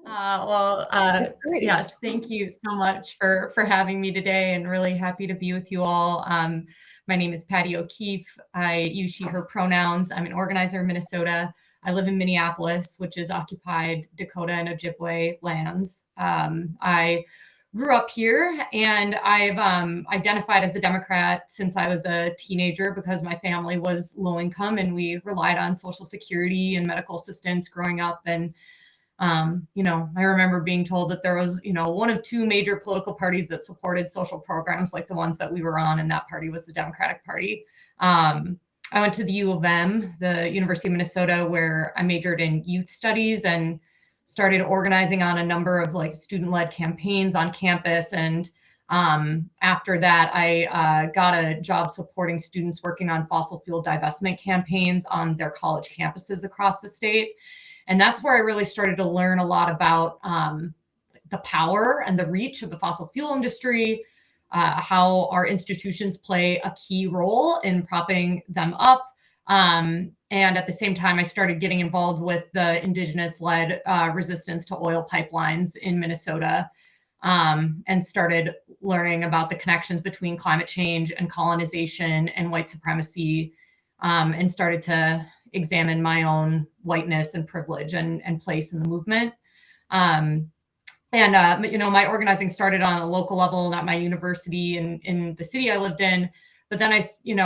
That's great. Yes, thank you so much for having me today, and really happy to be with you all. My name is Patty O'Keefe. I use she, her pronouns. I'm an organizer in Minnesota. I live in Minneapolis, which is occupied Dakota and Ojibwe lands. I grew up here, and I've identified as a Democrat since I was a teenager because my family was low income and we relied on Social Security and medical assistance growing up. And I remember being told that there was, one of two major political parties that supported social programs like the ones that we were on, and that party was the Democratic Party. I went to the U of M, the University of Minnesota, where I majored in youth studies and started organizing on a number of like student-led campaigns on campus. And after that, I got a job supporting students working on fossil fuel divestment campaigns on their college campuses across the state. And that's where I really started to learn a lot about the power and the reach of the fossil fuel industry, how our institutions play a key role in propping them up. And at the same time, I started getting involved with the indigenous-led resistance to oil pipelines in Minnesota, and started learning about the connections between climate change and colonization and white supremacy, and started to examine my own whiteness and privilege and place in the movement. My organizing started on a local level, not my university in the city I lived in. But then I,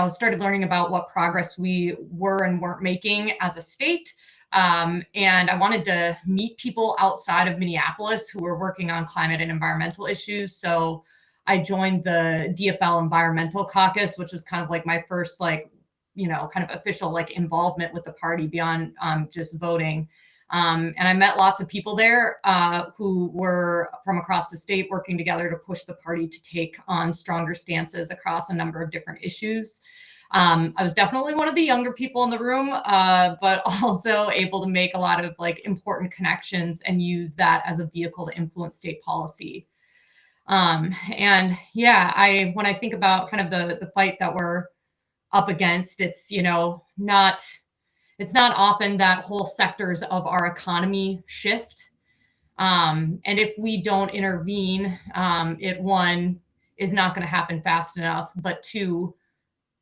started learning about what progress we were and weren't making as a state. And I wanted to meet people outside of Minneapolis who were working on climate and environmental issues. So I joined the DFL Environmental Caucus, which was kind of like my first, kind of official involvement with the party beyond just voting. And I met lots of people there who were from across the state working together to push the party to take on stronger stances across a number of different issues. I was definitely one of the younger people in the room, but also able to make a lot of important connections and use that as a vehicle to influence state policy. When I think about kind of the fight that we're up against, it's not often that whole sectors of our economy shift. And if we don't intervene, one, is not going to happen fast enough, but two,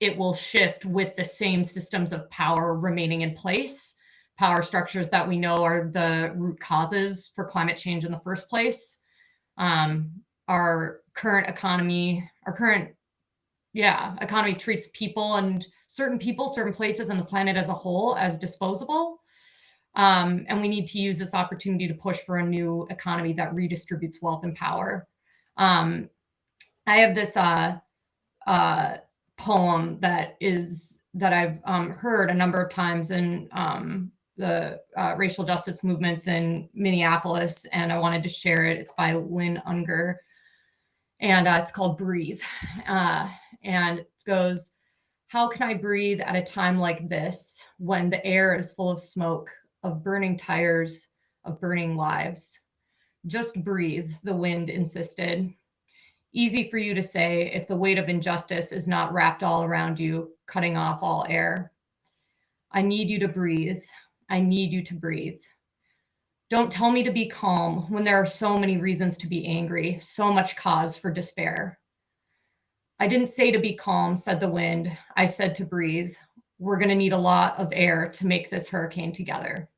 it will shift with the same systems of power remaining in place, power structures that we know are the root causes for climate change in the first place. Our current economy treats people and certain places and the planet as a whole as disposable. And we need to use this opportunity to push for a new economy that redistributes wealth and power. I have this poem that I've heard a number of times in the racial justice movements in Minneapolis, and I wanted to share it. It's by Lynn Unger, and it's called Breathe. And it goes, "How can I breathe at a time like this when the air is full of smoke, of burning tires, of burning lives? Just breathe," the wind insisted. "Easy for you to say if the weight of injustice is not wrapped all around you, cutting off all air. I need you to breathe. I need you to breathe. Don't tell me to be calm when there are so many reasons to be angry, so much cause for despair. I didn't say to be calm," said the wind. "I said to breathe. We're going to need a lot of air to make this hurricane together."